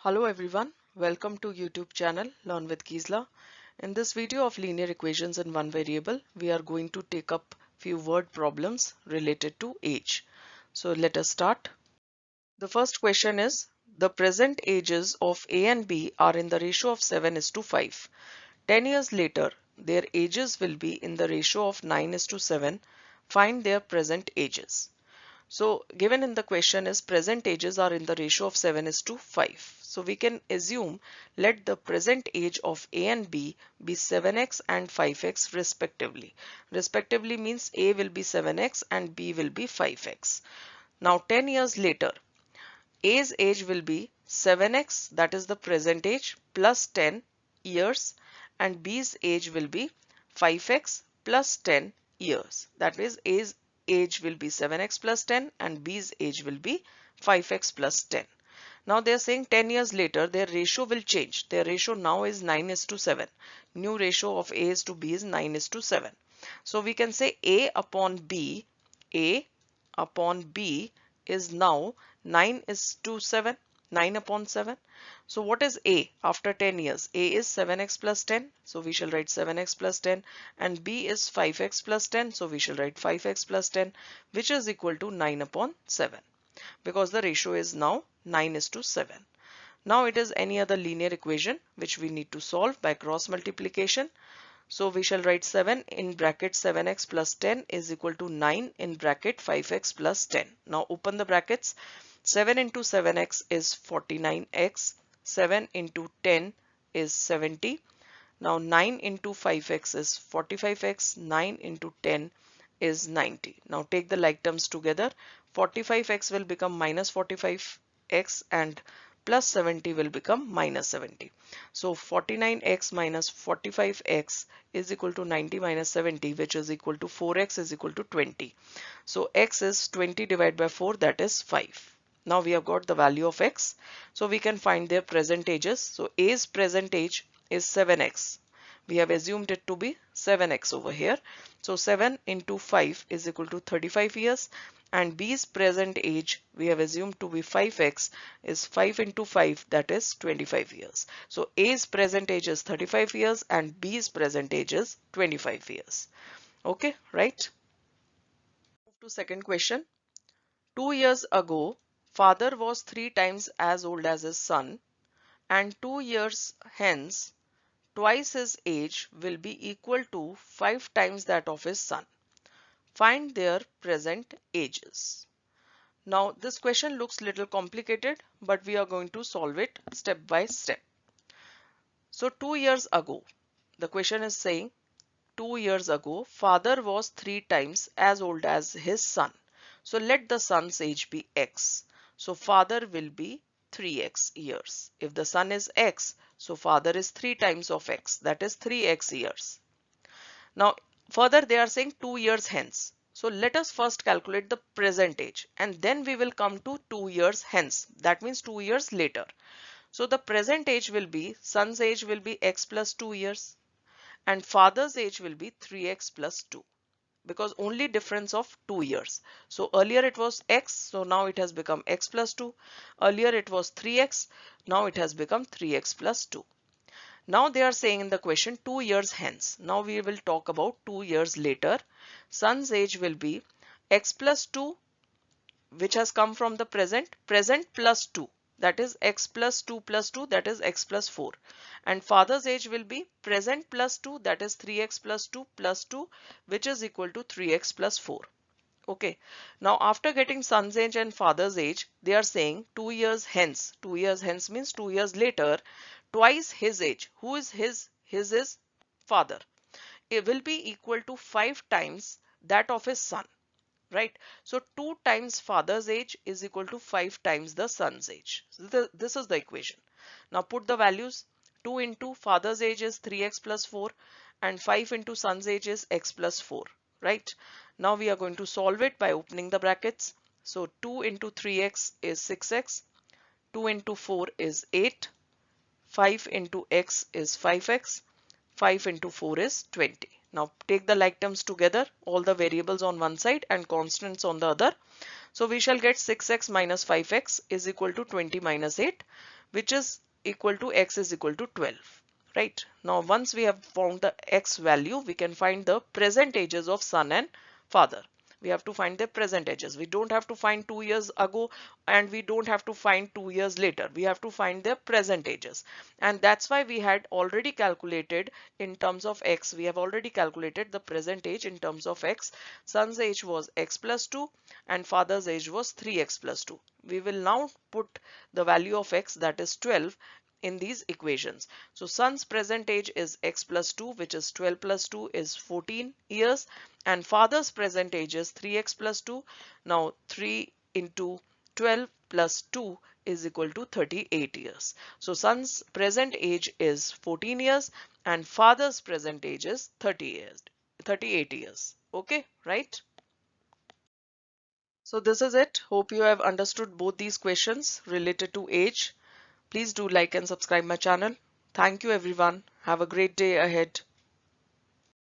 Hello everyone, welcome to YouTube channel Learn with Gisela. In this video of linear equations in one variable, we are going to take up few word problems related to age. So let us start. The first question is, the present ages of A and B are in the ratio of 7:5. 10 years later, their ages will be in the ratio of 9:7. Find their present ages. So given in the question is present ages are in the ratio of 7:5. So we can assume let the present age of A and B be 7x and 5x respectively. Respectively means A will be 7x and B will be 5x. Now 10 years later, A's age will be 7x, that is the present age, plus 10 years, and B's age will be 5x plus 10 years. That is A's age will be 7x plus 10 and B's age will be 5x plus 10. Now they are saying 10 years later their ratio will change. Their ratio now is 9:7. New ratio of A is to B is 9:7. So we can say A upon B is now 9:7, 9 upon 7. So what is A after 10 years? A is 7x plus 10. So we shall write 7x plus 10, and B is 5x plus 10. So we shall write 5x plus 10, which is equal to 9 upon 7, because the ratio is now 9:7. Now it is any other linear equation which we need to solve by cross multiplication. So we shall write 7 in bracket 7x plus 10 is equal to 9 in bracket 5x plus 10. Now open the brackets. 7 into 7x is 49x. 7 into 10 is 70. Now 9 into 5x is 45x. 9 into 10 is 90. Now take the like terms together. 45x will become minus 45x and plus 70 will become minus 70. So 49x minus 45x is equal to 90 minus 70, which is equal to 4x is equal to 20. So x is 20 divided by 4, that is 5. Now we have got the value of x. So we can find their present ages. So A's present age is 7x. We have assumed it to be 7x over here. So 7 into 5 is equal to 35 years. And B's present age we have assumed to be 5x is 5 into 5, that is 25 years. So A's present age is 35 years and B's present age is 25 years. Okay, right? Move to second question. 2 years ago, father was 3 times as old as his son, and 2 years hence twice his age will be equal to 5 times that of his son. Find their present ages. Now this question looks little complicated, but we are going to solve it step by step. So 2 years ago, the question is saying 2 years ago, father was 3 times as old as his son. So let the son's age be x. So father will be 3x years. If the son is x, so father is 3 times of x, that is 3x years. Now further they are saying 2 years hence. So let us first calculate the present age and then we will come to 2 years hence. That means 2 years later. So the present age will be, son's age will be x plus 2 years and father's age will be 3x plus 2, because only difference of 2 years. So earlier it was x, so now it has become x plus 2. Earlier it was 3x, now it has become 3x plus 2. Now they are saying in the question 2 years hence. Now we will talk about 2 years later. Son's age will be x plus 2, which has come from the present plus 2, that is x plus 2 plus 2, that is x plus 4, and father's age will be present plus 2, that is 3x plus 2 plus 2, which is equal to 3x plus 4. Okay, now after getting son's age and father's age, they are saying 2 years hence. 2 years hence means 2 years later, twice his age. Who is his? His is father. It will be equal to 5 times that of his son. Right? So 2 times father's age is equal to 5 times the son's age. So this is the equation. Now put the values. 2 into father's age is 3x plus 4 and 5 into son's age is x plus 4. Right? Now we are going to solve it by opening the brackets. So 2 into 3x is 6x. 2 into 4 is 8. 5 into x is 5x. 5 into 4 is 20. Now take the like terms together, all the variables on one side and constants on the other. So we shall get 6x minus 5x is equal to 20 minus 8, which is equal to x is equal to 12. Right. Now once we have found the x value, we can find the present ages of son and father. We have to find their present ages. We don't have to find 2 years ago and we don't have to find 2 years later. We have to find their present ages. And that's why we had already calculated in terms of x. We have already calculated the present age in terms of x. Son's age was x plus 2 and father's age was 3x plus 2. We will now put the value of x, that is 12, in these equations. So son's present age is x plus 2, which is 12 plus 2 is 14 years, and father's present age is 3x plus 2. Now 3 into 12 plus 2 is equal to 38 years. So son's present age is 14 years and father's present age is 38 years. Okay, right? So this is it. Hope you have understood both these questions related to age. Please do like and subscribe my channel. Thank you everyone. Have a great day ahead.